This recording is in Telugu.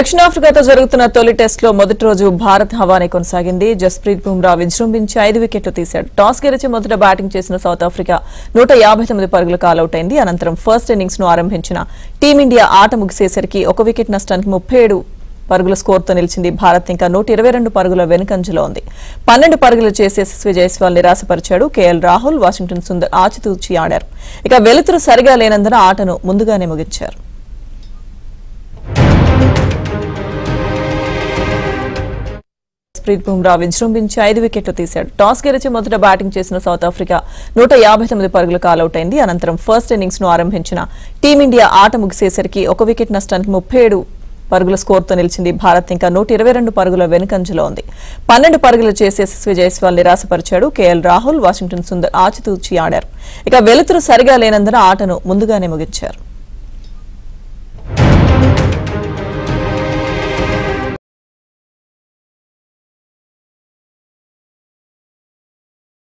దక్షిణాఫ్రికాతో జరుగుతున్న తొలి టెస్ట్ లో మొదటి రోజు భారత్ హవానే కొనసాగింది. జస్ప్రీత్ బుమ్రా విజృంభించి 5 వికెట్లు తీశాడు. టాస్ గెలిచి మొదట బ్యాటింగ్ చేసిన సౌత్ ఆఫ్రికా 159 పరుగులకు ఆలౌట్ అయింది. అనంతరం ఫస్ట్ ఇన్నింగ్స్ ను ఆరంభించిన టీమిండియా ఆట ముగిసేసరికి 1 వికెట్ నష్టానికి 37 పరుగుల స్కోర్తో నిలిచింది. భారత్ ఇంకా 122 పరుగుల వెనుకంజలో ఉంది. 12 పరుగులు చేసి యశస్వి జైస్వాల్ నిరాశపరిచాడు. కేఎల్ రాహుల్, వాషింగ్టన్ సుందర్ ఆచితూచి ఆడారు. ఇక వెలుతురు సరిగా లేనందున ఆటను ముందుగానే ముగించారు. జస్ప్రీత్ బుమ్రా విజృంభించి 5 వికెట్లు తీశాడు. టాస్ గెలిచి మొదట బ్యాటింగ్ చేసిన సౌత్ ఆఫ్రికా 159 పరుగులకు ఆలౌట్ అయింది. అనంతరం ఫస్ట్ ఇన్నింగ్స్ ను ఆరంభించిన టీమిండియా ఆట ముగిసేసరికి 1 వికెట్ నష్టానికి 37 పరుగుల స్కోర్తో నిలిచింది. భారత్ ఇంకా 122 పరుగుల వెనుకంజలో ఉంది. 12 పరుగులు చేసి యశస్వి జైస్వాల్ నిరాశపరిచాడు. కేఎల్ రాహుల్, వాషింగ్టన్ సుందర్ ఆచితూచి ఆడారు. ఇక వెలుతురు సరిగా లేనందున ఆటను ముందుగానే ముగించారు.